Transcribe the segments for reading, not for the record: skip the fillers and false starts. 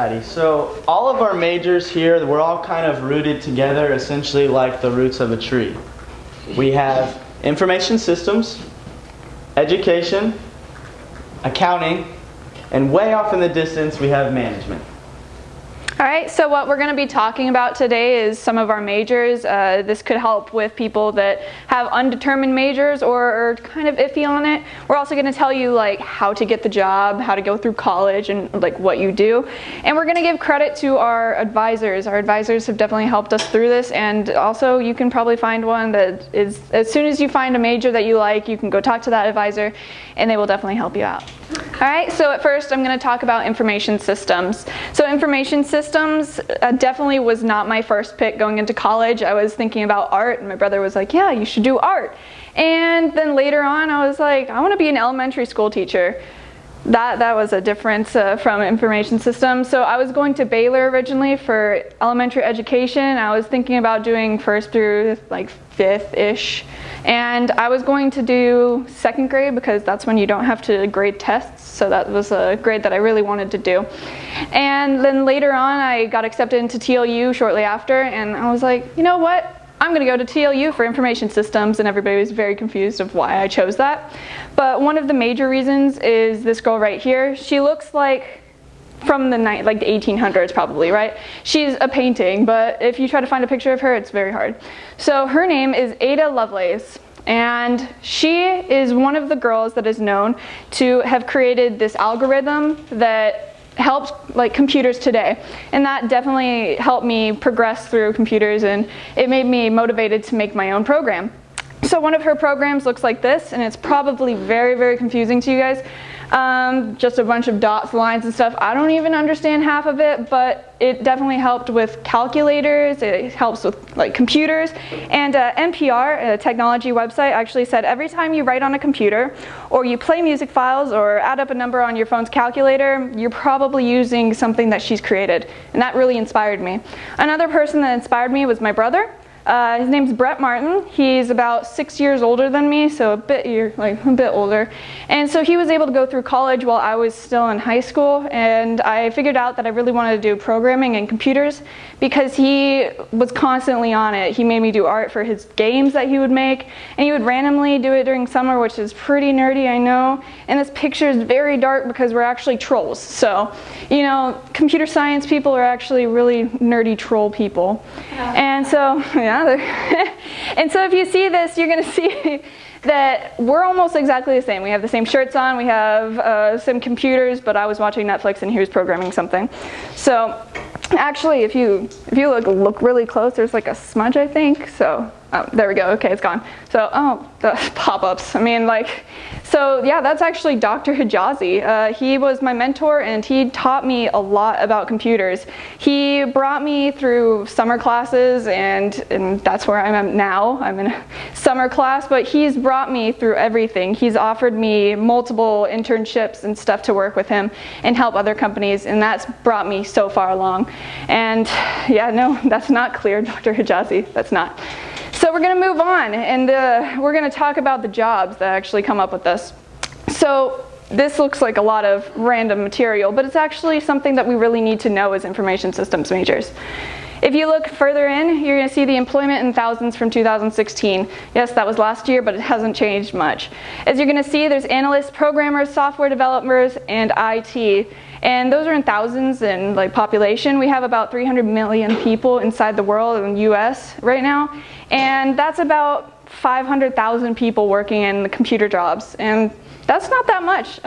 Alrighty, so all of our majors here, we're all kind of rooted together essentially like the roots of a tree. We have information systems, education, accounting, and way off in the distance we have management. All right, so what we're going to be talking about today is some of our majors. This could help with people that have undetermined majors or are kind of iffy on it. We're also going to tell you like how to get the job, how to go through college, and like what you do. And we're going to give credit to our advisors. Our advisors have definitely helped us through this, and also you can probably find one that is, as soon as you find a major that you like, you can go talk to that advisor and they will definitely help you out. All right, so at first I'm going to talk about information systems. So information systems definitely was not my first pick going into college. I was thinking about art, and my brother was like, yeah, you should do art. And then later on I was like, I want to be an elementary school teacher. That was a difference from information systems. So I was going to Baylor originally for elementary education. I was thinking about doing first through like fifth-ish. And I was going to do second grade because that's when you don't have to grade tests. So that was a grade that I really wanted to do. And then later on I got accepted into TLU shortly after, and I was like, you know what? I'm going to go to TLU for information systems, and everybody was very confused of why I chose that. But one of the major reasons is this girl right here. She looks like from the 1800s probably, right? She's a painting, but if you try to find a picture of her, it's very hard. So her name is Ada Lovelace, and she is one of the girls that is known to have created this algorithm that helps like computers today, and that definitely helped me progress through computers, and it made me motivated to make my own program. So one of her programs looks like this, and it's probably very, very confusing to you guys. Just a bunch of dots, lines, and stuff. I don't even understand half of it, but it definitely helped with calculators. It helps with like computers. And NPR, a technology website, actually said every time you write on a computer or you play music files or add up a number on your phone's calculator, you're probably using something that she's created. And that really inspired me. Another person that inspired me was my brother. His name's Brett Martin. He's about 6 years older than me, so a bit older. And so he was able to go through college while I was still in high school, and I figured out that I really wanted to do programming and computers because he was constantly on it. He made me do art for his games that he would make, and he would randomly do it during summer, which is pretty nerdy, I know. And this picture is very dark because we're actually trolls. So, you know, computer science people are actually really nerdy troll people. Yeah. And so, yeah. And so if you see this, you're going to see that we're almost exactly the same. We have the same shirts on, we have some computers, but I was watching Netflix and he was programming something. So actually, if you look really close, there's like a smudge, I think. So there we go. Okay, it's gone. So the pop-ups. I mean, like, so yeah, that's actually Dr. Hijazi. He was my mentor, and he taught me a lot about computers. He brought me through summer classes, and that's where I'm at now. I'm in a summer class, but he's brought me through everything. He's offered me multiple internships and stuff to work with him and help other companies, and that's brought me so far along. And yeah, no, that's not clear, Dr. Hijazi. That's not. So we're going to move on, and we're going to talk about the jobs that actually come up with this. So this looks like a lot of random material, but it's actually something that we really need to know as information systems majors. If you look further in, you're going to see the employment in thousands from 2016. Yes, that was last year, but it hasn't changed much. As you're going to see, there's analysts, programmers, software developers, and IT. And those are in thousands in like population. We have about 300 million people inside the world in the US right now. And that's about 500,000 people working in the computer jobs. And that's not that much.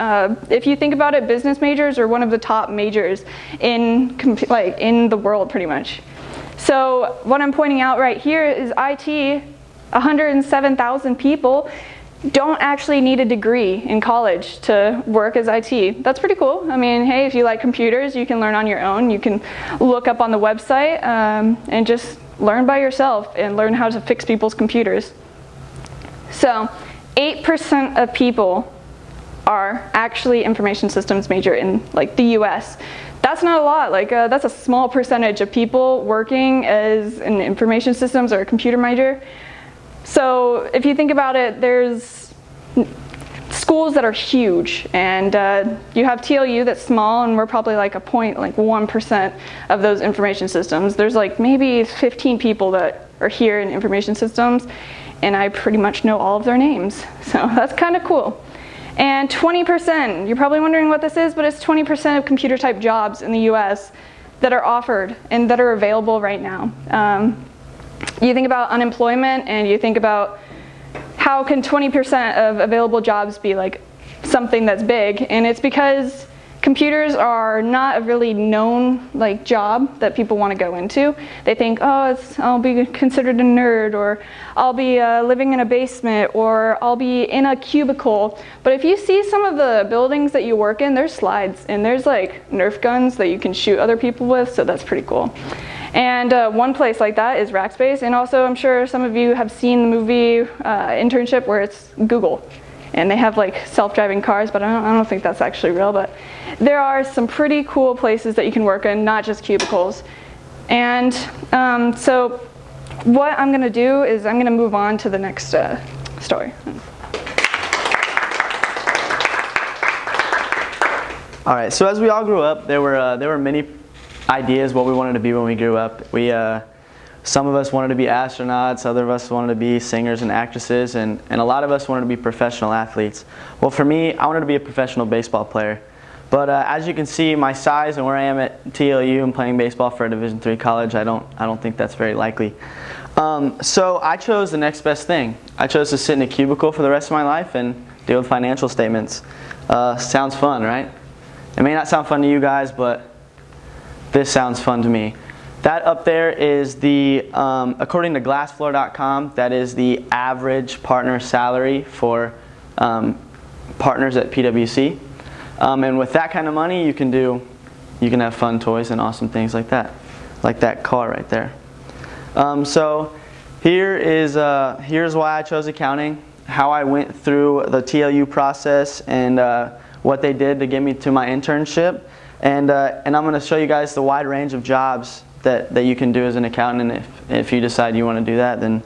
If you think about it, business majors are one of the top majors in the world pretty much. So what I'm pointing out right here is IT, 107,000 people don't actually need a degree in college to work as IT. That's pretty cool. I mean, hey, if you like computers, you can learn on your own. You can look up on the website and just learn by yourself and learn how to fix people's computers. So 8% of people are actually information systems major in like the US. That's not a lot. Like that's a small percentage of people working as an information systems or a computer major. So if you think about it, there's schools that are huge, and you have TLU that's small, and we're probably like 1% of those information systems. There's like maybe 15 people that are here in information systems, and I pretty much know all of their names, so that's kind of cool. And 20%, you're probably wondering what this is, but it's 20% of computer type jobs in the US that are offered and that are available right now. You think about unemployment, and you think about how can 20% of available jobs be like something that's big, and it's because computers are not a really known like job that people want to go into. They think, oh, I'll be considered a nerd, or I'll be living in a basement, or I'll be in a cubicle. But if you see some of the buildings that you work in, there's slides, and there's like Nerf guns that you can shoot other people with, so that's pretty cool. And one place like that is Rackspace, and also I'm sure some of you have seen the movie Internship, where it's Google. And they have like self-driving cars, but I don't think that's actually real. But there are some pretty cool places that you can work in, not just cubicles. And so what I'm going to do is I'm going to move on to the next story. All right, so as we all grew up, there were many ideas what we wanted to be when we grew up. Some of us wanted to be astronauts, other of us wanted to be singers and actresses, and a lot of us wanted to be professional athletes. Well, for me, I wanted to be a professional baseball player. But as you can see, my size and where I am at TLU and playing baseball for a Division III college, I don't think that's very likely. So I chose the next best thing. I chose to sit in a cubicle for the rest of my life and deal with financial statements. Sounds fun, right? It may not sound fun to you guys, but this sounds fun to me. That up there is according to glassfloor.com, that is the average partner salary for partners at PwC. And with that kind of money, you can have fun toys and awesome things like that car right there. So here's why I chose accounting, how I went through the TLU process, and what they did to get me to my internship. And I'm going to show you guys the wide range of jobs that you can do as an accountant, and if you decide you want to do that, then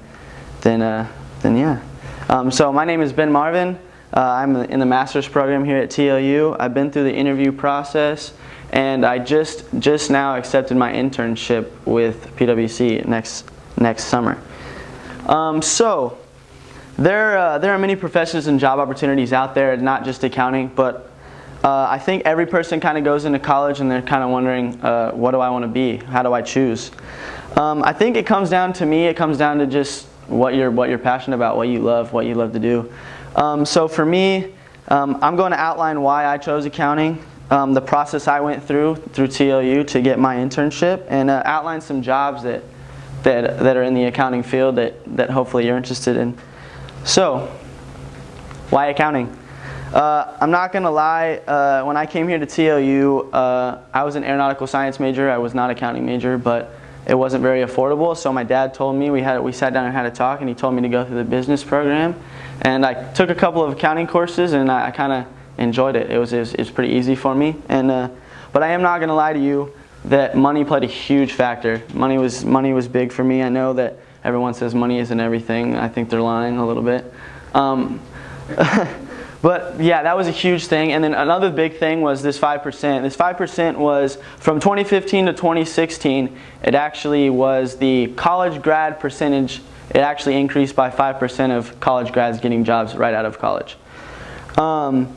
yeah. So my name is Ben Marvin. I'm in the master's program here at TLU. I've been through the interview process, and I just now accepted my internship with PwC next summer. So there are many professions and job opportunities out there, not just accounting, but I think every person kind of goes into college and they're kind of wondering, what do I want to be? How do I choose? I think it comes down to just what you're passionate about, what you love to do. So for me, I'm going to outline why I chose accounting, the process I went through TLU to get my internship, and outline some jobs that are in the accounting field that hopefully you're interested in. So, why accounting? I'm not going to lie, when I came here to TLU, I was an aeronautical science major. I was not an accounting major, but it wasn't very affordable, so my dad told me, we sat down and had a talk, and he told me to go through the business program. And I took a couple of accounting courses, and I kind of enjoyed it. It was pretty easy for me. But I am not going to lie to you that money played a huge factor. Money was big for me. I know that everyone says money isn't everything. I think they're lying a little bit. But yeah, that was a huge thing. And then another big thing was this 5%. This 5% was from 2015 to 2016. It actually was the college grad percentage. It actually increased by 5% of college grads getting jobs right out of college. And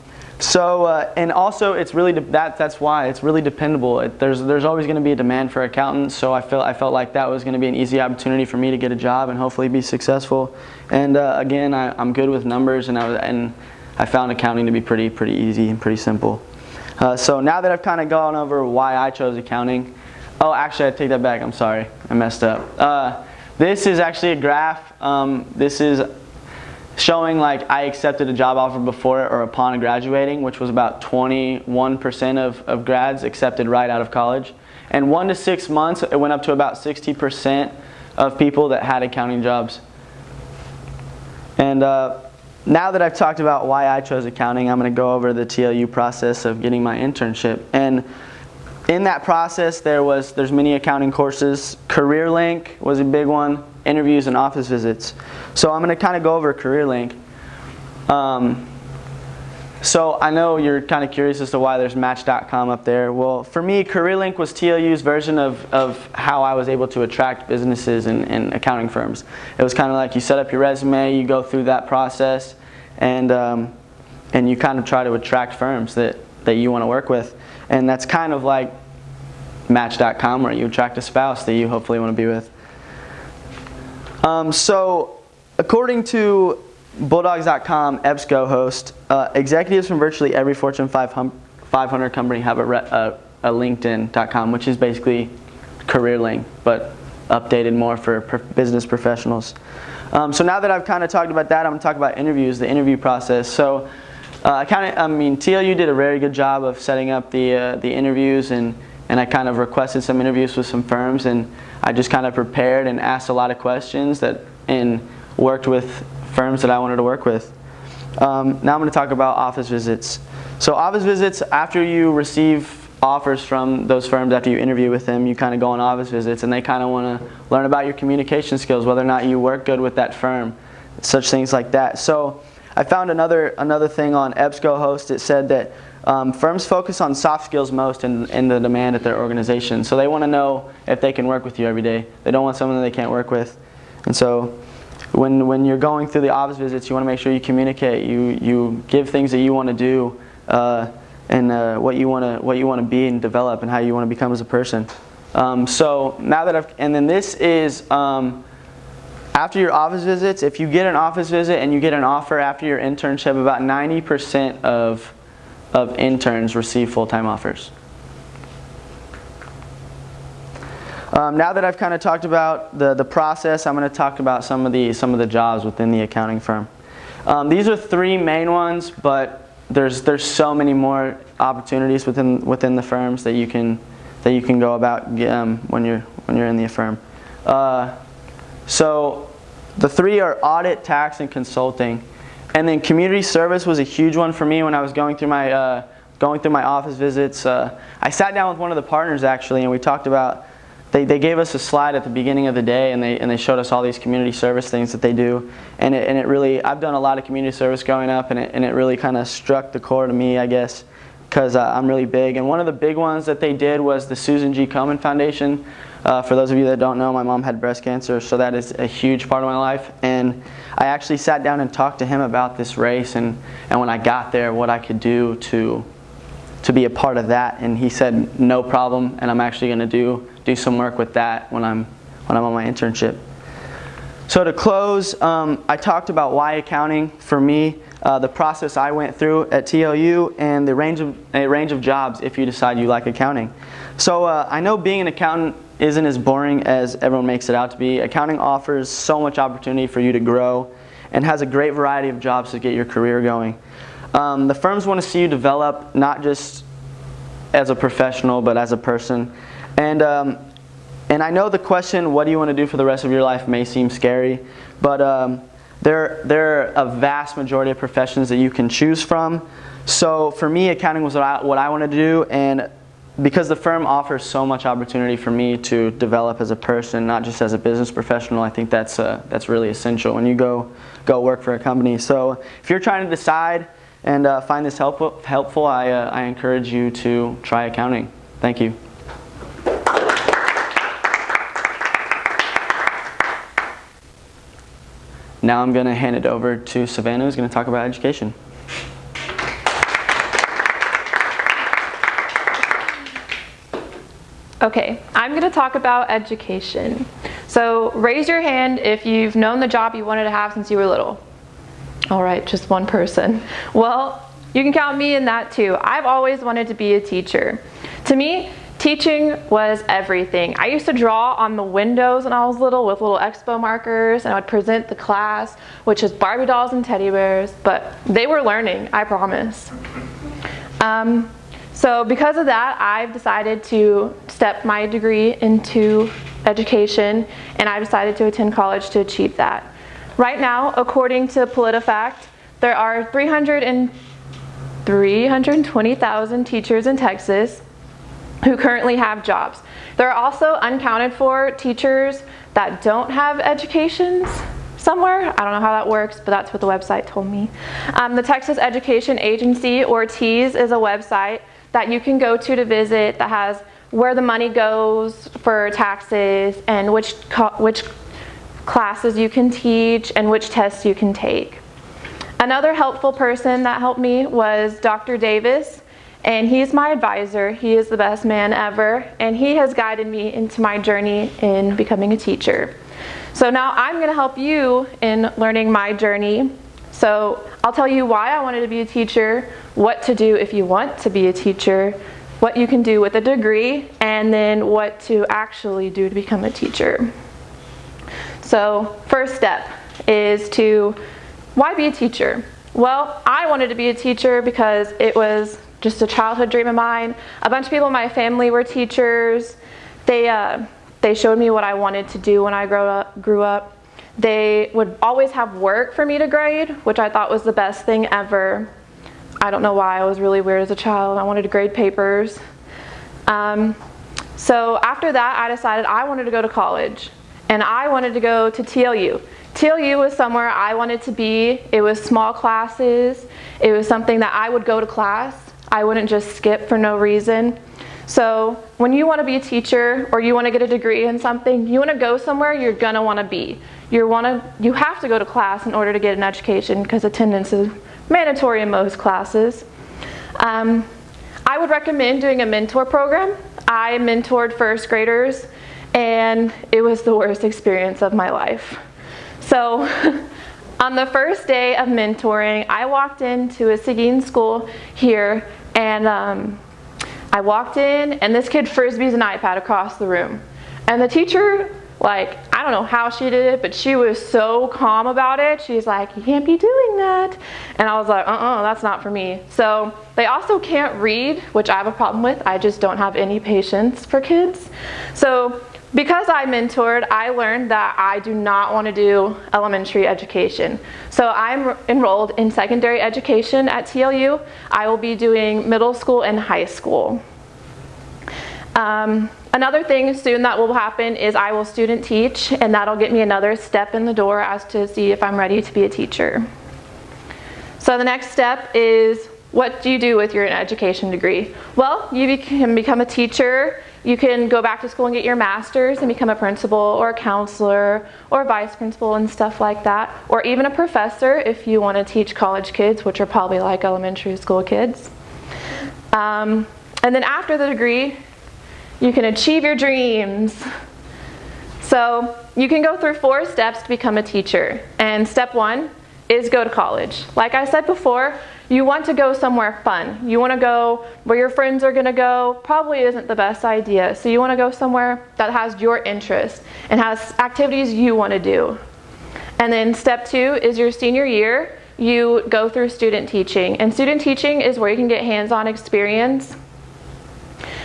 also it's really that's why it's really dependable. There's always going to be a demand for accountants. So I felt like that was going to be an easy opportunity for me to get a job and hopefully be successful. And again, I'm good with numbers, and I found accounting to be pretty easy and pretty simple. So now that I've kind of gone over why I chose accounting, oh, actually I take that back. I'm sorry, I messed up. This is actually a graph. This is showing like I accepted a job offer before or upon graduating, which was about 21% of grads accepted right out of college. And 1 to 6 months, it went up to about 60% of people that had accounting jobs. And now that I've talked about why I chose accounting, I'm going to go over the TLU process of getting my internship. And in that process, there's many accounting courses. CareerLink was a big one, interviews and office visits. So I'm going to kind of go over CareerLink. So I know you're kind of curious as to why there's Match.com up there. Well, for me, CareerLink was TLU's version of how I was able to attract businesses and accounting firms. It was kind of like you set up your resume, you go through that process, and you kind of try to attract firms that you want to work with. And that's kind of like Match.com, where you attract a spouse that you hopefully want to be with. So according to Bulldogs.com EBSCO host, executives from virtually every Fortune 500 company have a LinkedIn.com, which is basically CareerLink, but updated more for business professionals. So now that I've kind of talked about that, I'm going to talk about interviews, the interview process. So TLU did a very good job of setting up the interviews, and I kind of requested some interviews with some firms, and I just kind of prepared and asked a lot of questions and worked with firms that I wanted to work with. Now I'm going to talk about office visits. So office visits, after you receive offers from those firms, after you interview with them, you kind of go on office visits, and they kind of want to learn about your communication skills, whether or not you work good with that firm, such things like that. So I found another thing on EBSCO host. It said that firms focus on soft skills most in the demand at their organization. So they want to know if they can work with you every day. They don't want someone that they can't work with. And so when you're going through the office visits, you want to make sure you communicate. You give things that you want to do, and what you want to be and develop, and how you want to become as a person. So now that this is after your office visits. If you get an office visit and you get an offer after your internship, about 90% of interns receive full-time offers. Now that I've kind of talked about the process, I'm going to talk about some of the jobs within the accounting firm. These are three main ones, but there's so many more opportunities within the firms that you can go about when you're in the firm. So the three are audit, tax, and consulting. And then community service was a huge one for me when I was going through my office visits. I sat down with one of the partners actually, and we talked about. They gave us a slide at the beginning of the day, and they showed us all these community service things that they do, and it really, I've done a lot of community service growing up, and it really kind of struck the core to me, I guess, because I'm really big. And one of the big ones that they did was the Susan G. Komen Foundation. For those of you that don't know, my mom had breast cancer, so that is a huge part of my life. And I actually sat down and talked to him about this race, and when I got there, what I could do to be a part of that. And he said, no problem, and I'm actually going to do some work with that when I'm on my internship. So to close, I talked about why accounting for me, the process I went through at TLU, and a range of jobs if you decide you like accounting. So I know being an accountant isn't as boring as everyone makes it out to be. Accounting offers so much opportunity for you to grow and has a great variety of jobs to get your career going. The firms want to see you develop not just as a professional but as a person. And I know the question, what do you want to do for the rest of your life, may seem scary, but there are a vast majority of professions that you can choose from. So for me, accounting was what I wanted to do, and because the firm offers so much opportunity for me to develop as a person, not just as a business professional, I think that's really essential when you go work for a company. So if you're trying to decide and find this helpful, I encourage you to try accounting. Thank you. Now I'm going to hand it over to Savannah, who's going to talk about education. Okay, I'm going to talk about education. So raise your hand if you've known the job you wanted to have since you were little. All right, just one person. Well, you can count me in that too. I've always wanted to be a teacher. To me, teaching was everything. I used to draw on the windows when I was little with little expo markers, and I would present the class, which is Barbie dolls and teddy bears, but they were learning, I promise. So because of that, I've decided to step my degree into education, and I've decided to attend college to achieve that. Right now, according to PolitiFact, there are 320,000 teachers in Texas who currently have jobs. There are also uncounted for teachers that don't have educations. somewhere. I don't know how that works, but that's what the website told me. The Texas Education Agency, or TEAS, is a website that you can go to visit that has where the money goes for taxes and which classes you can teach and which tests you can take. Another helpful person that helped me was Dr. Davis, and he's my advisor. He is the best man ever, and he has guided me into my journey in becoming a teacher. So now I'm going to help you in learning my journey. So I'll tell you why I wanted to be a teacher, what to do if you want to be a teacher, what you can do with a degree, and then what to actually do to become a teacher. So first step is why be a teacher? Well, I wanted to be a teacher because it was just a childhood dream of mine. A bunch of people in my family were teachers. They showed me what I wanted to do when I grew up. They would always have work for me to grade, which I thought was the best thing ever. I don't know why. I was really weird as a child. I wanted to grade papers. So after that, I decided I wanted to go to college, and I wanted to go to TLU. TLU was somewhere I wanted to be. It was small classes. It was something that I would go to class. I wouldn't just skip for no reason. So when you want to be a teacher or you want to get a degree in something, you want to go somewhere you're going to want to be. You have to go to class in order to get an education because attendance is mandatory in most classes. I would recommend doing a mentor program. I mentored first graders, and it was the worst experience of my life. So on the first day of mentoring, I walked into a singing school here, and I walked in, and this kid frisbees an iPad across the room. And the teacher, I don't know how she did it, but she was so calm about it. She's like, you can't be doing that. And I was like, that's not for me. So they also can't read, which I have a problem with. I just don't have any patience for kids. So because I mentored, I learned that I do not want to do elementary education. So I'm enrolled in secondary education at TLU. I will be doing middle school and high school. Another thing soon that will happen is I will student teach, and that'll get me another step in the door as to see if I'm ready to be a teacher. So the next step is, what do you do with your education degree? Well, you can become a teacher. You can go back to school and get your master's and become a principal or a counselor or a vice principal and stuff like that, or even a professor if you want to teach college kids, which are probably like elementary school kids. And then after the degree, you can achieve your dreams. So you can go through 4 steps to become a teacher. And step 1 is go to college. Like I said before, you want to go somewhere fun. You want to go where your friends are going to go. Probably isn't the best idea. So you want to go somewhere that has your interest and has activities you want to do. And then step 2 is your senior year. You go through student teaching. And student teaching is where you can get hands-on experience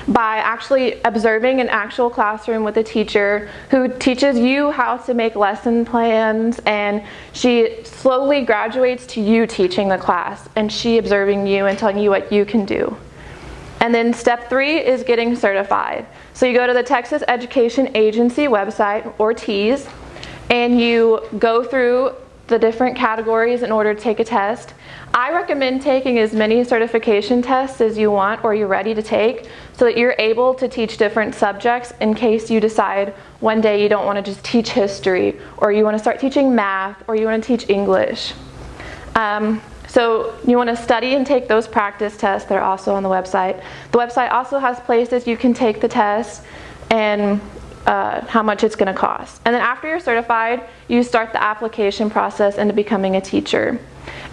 by actually observing an actual classroom with a teacher who teaches you how to make lesson plans, and she slowly graduates to you teaching the class and she observing you and telling you what you can do. And then step 3 is getting certified. So you go to the Texas Education Agency website, or TEAS, and you go through the different categories in order to take a test. I recommend taking as many certification tests as you want or you're ready to take so that you're able to teach different subjects in case you decide one day you don't want to just teach history, or you want to start teaching math, or you want to teach English. So you want to study and take those practice tests. They're also on the website. The website also has places you can take the test and how much it's going to cost. And then after you're certified, you start the application process into becoming a teacher.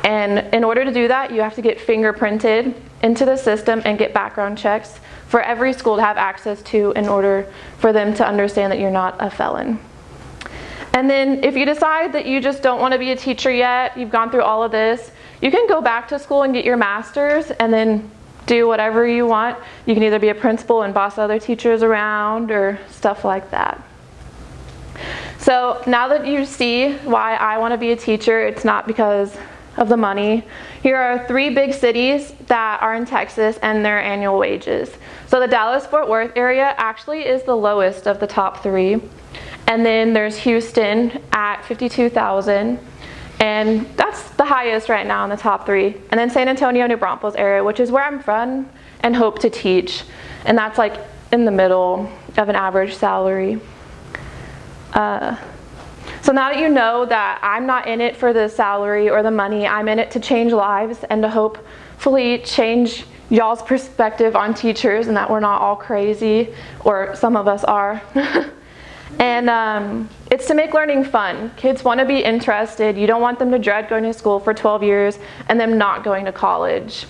And in order to do that, you have to get fingerprinted into the system and get background checks for every school to have access to in order for them to understand that you're not a felon. And then if you decide that you just don't want to be a teacher yet, you've gone through all of this, you can go back to school and get your master's and then do whatever you want. You can either be a principal and boss other teachers around or stuff like that. So now that you see why I want to be a teacher, it's not because of the money. Here are 3 big cities that are in Texas and their annual wages. So the Dallas-Fort Worth area actually is the lowest of the top 3. And then there's Houston at 52,000. And that's the highest right now in the top 3. And then San Antonio, New Braunfels area, which is where I'm from and hope to teach. And that's like in the middle of an average salary. So now that you know that I'm not in it for the salary or the money, I'm in it to change lives and to hopefully change y'all's perspective on teachers and that we're not all crazy, or some of us are. And it's to make learning fun. Kids want to be interested. You don't want them to dread going to school for 12 years and them not going to college.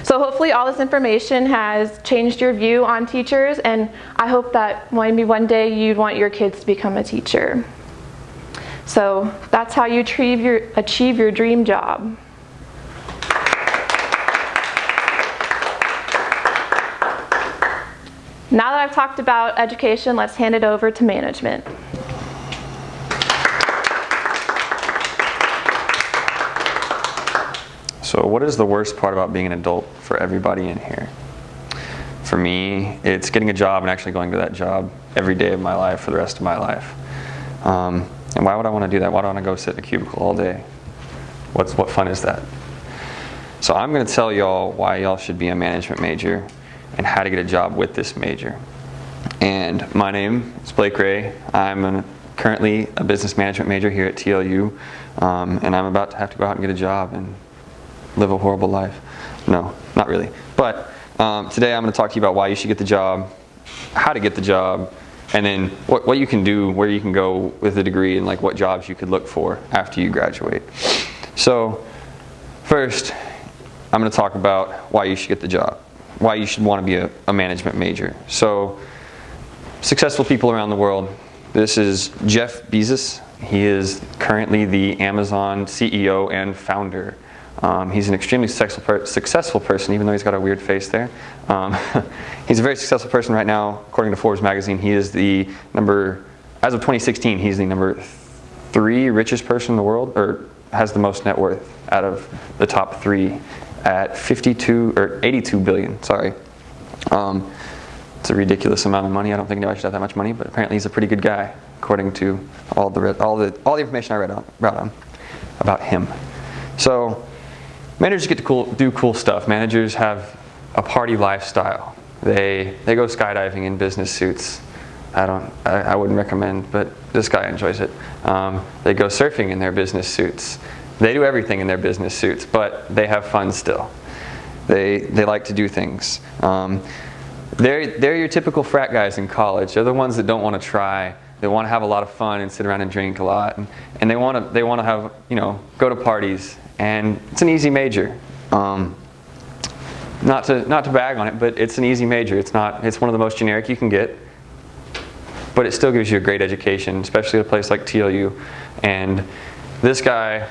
So hopefully all this information has changed your view on teachers, and I hope that maybe one day you'd want your kids to become a teacher. So that's how you achieve your dream job. Now that I've talked about education, let's hand it over to management. So what is the worst part about being an adult for everybody in here? For me, it's getting a job and actually going to that job every day of my life for the rest of my life. And why would I want to do that? Why do I want to go sit in a cubicle all day? What fun is that? So I'm going to tell y'all why y'all should be a management major and how to get a job with this major. And my name is Blake Ray. I'm currently a business management major here at TLU, and I'm about to have to go out and get a job and live a horrible life. No, not really. But today I'm going to talk to you about why you should get the job, how to get the job, and then what you can do, where you can go with a degree, and like what jobs you could look for after you graduate. So first, I'm going to talk about why you should get the job, why you should want to be a management major. So successful people around the world. This is Jeff Bezos. He is currently the Amazon CEO and founder. He's an extremely successful person, even though he's got a weird face there. He's a very successful person right now. According to Forbes magazine, he is the as of 2016, he's the number 3 richest person in the world, or has the most net worth out of the top 3 at 82 billion, sorry. It's a ridiculous amount of money. I don't think anybody should have that much money, but apparently he's a pretty good guy, according to all the information I read about him. So managers get to do cool stuff. Managers have a party lifestyle. They go skydiving in business suits. I wouldn't recommend, but this guy enjoys it. They go surfing in their business suits. They do everything in their business suits, but they have fun still. They like to do things. They're your typical frat guys in college. They're the ones that don't want to try. They want to have a lot of fun and sit around and drink a lot, and they want to have, go to parties. And it's an easy major. Not to bag on it, but it's an easy major. It's one of the most generic you can get, but it still gives you a great education, especially at a place like TLU. And this guy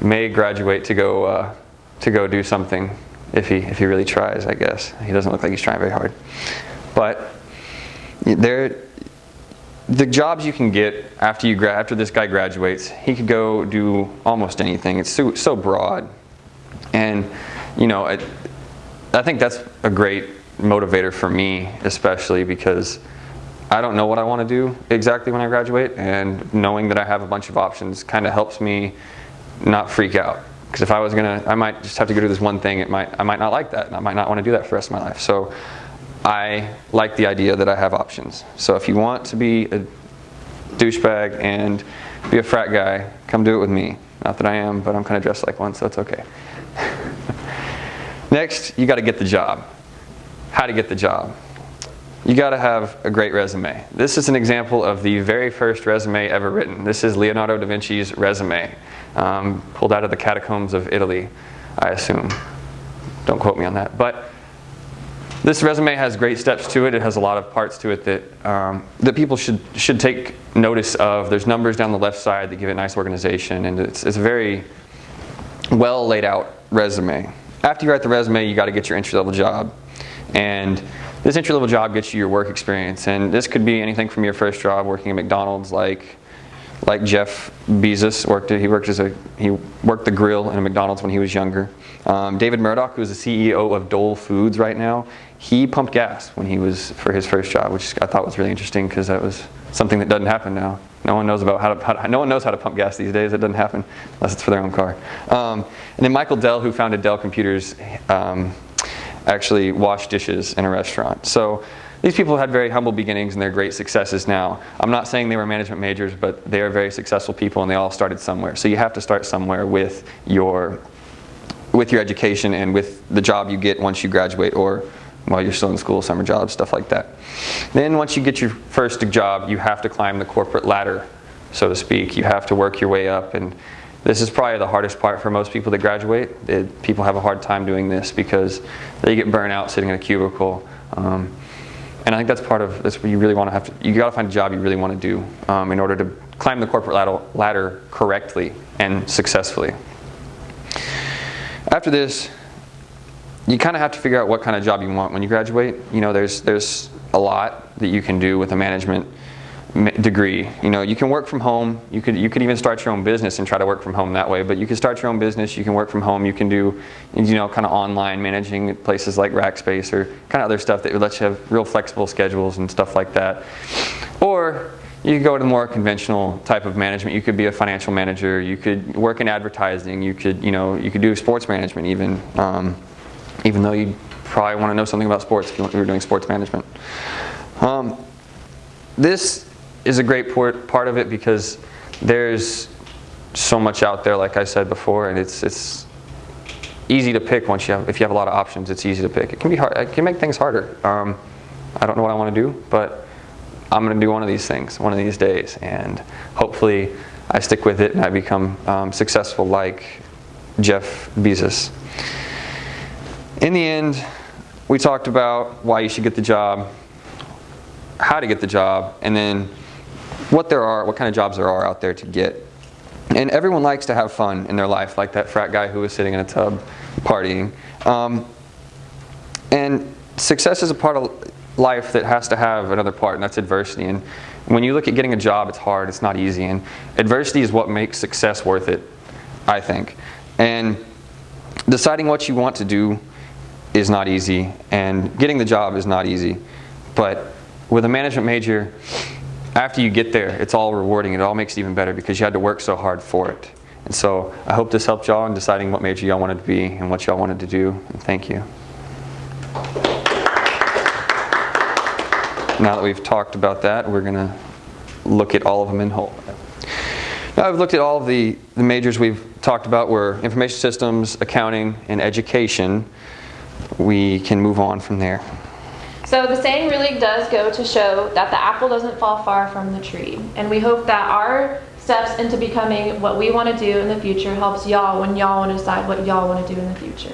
may graduate to go do something if he really tries, I guess. He doesn't look like he's trying very hard. But the jobs you can get after this guy graduates, he could go do almost anything. It's so broad. And I think that's a great motivator for me, especially because I don't know what I want to do exactly when I graduate, and knowing that I have a bunch of options kind of helps me not freak out. Because if I might just have to go do this one thing. I might not like that, and I might not want to do that for the rest of my life. So I like the idea that I have options. So if you want to be a douchebag and be a frat guy, come do it with me. Not that I am, but I'm kind of dressed like one, so it's okay. Next, you got to get the job. How to get the job. You got to have a great resume. This is an example of the very first resume ever written. This is Leonardo da Vinci's resume, pulled out of the catacombs of Italy, I assume. Don't quote me on that. But this resume has great steps to it. It has a lot of parts to it that people should take notice of. There's numbers down the left side that give it nice organization, and it's a very well laid out resume. After you write the resume, you got to get your entry-level job. And this entry-level job gets you your work experience. And this could be anything from your first job working at McDonald's, like like Jeff Bezos he worked the grill in a McDonald's when he was younger. David Murdoch, who's the CEO of Dole Foods right now, he pumped gas when he was for his first job, which I thought was really interesting because that was something that doesn't happen now. No one knows no one knows how to pump gas these days. It doesn't happen unless it's for their own car. And then Michael Dell, who founded Dell Computers, actually washed dishes in a restaurant. So these people had very humble beginnings and they're great successes now. I'm not saying they were management majors, but they are very successful people and they all started somewhere. So you have to start somewhere with your education and with the job you get once you graduate or while you're still in school, summer jobs, stuff like that. Then once you get your first job, you have to climb the corporate ladder, so to speak. You have to work your way up, and this is probably the hardest part for most people that graduate. People have a hard time doing this because they get burnt out sitting in a cubicle. And I think that's what you really want to you got to find a job you really want to do in order to climb the corporate ladder correctly and successfully. After this, you kind of have to figure out what kind of job you want when you graduate. You know, there's a lot that you can do with a management degree. You know, you can work from home. You could even start your own business and try to work from home that way. But you can start your own business. You can work from home. You can do, you know, kind of online managing at places like Rackspace or kind of other stuff that would let you have real flexible schedules and stuff like that. Or you could go to more conventional type of management. You could be a financial manager. You could work in advertising. You could do sports management even though you probably want to know something about sports if you were doing sports management. This is a great part of it because there's so much out there, like I said before, and it's easy to pick if you have a lot of options. It's easy to pick. It can be hard. It can make things harder. I don't know what I want to do, but I'm going to do one of these things one of these days, and hopefully I stick with it and I become successful like Jeff Bezos. In the end, we talked about why you should get the job, how to get the job, and then what kind of jobs there are out there to get. And everyone likes to have fun in their life, like that frat guy who was sitting in a tub partying. And success is a part of life that has to have another part, and that's adversity. And when you look at getting a job, it's hard, it's not easy. And adversity is what makes success worth it, I think. And deciding what you want to do is not easy, and getting the job is not easy. But with a management major, after you get there, it's all rewarding. It all makes it even better because you had to work so hard for it. And so I hope this helped y'all in deciding what major y'all wanted to be and what y'all wanted to do. And thank you. Now that we've talked about that, we're going to look at all of them in whole. Now I've looked at all of the majors we've talked about were information systems, accounting, and education. We can move on from there. So the saying really does go to show that the apple doesn't fall far from the tree. And we hope that our steps into becoming what we want to do in the future helps y'all when y'all want to decide what y'all want to do in the future.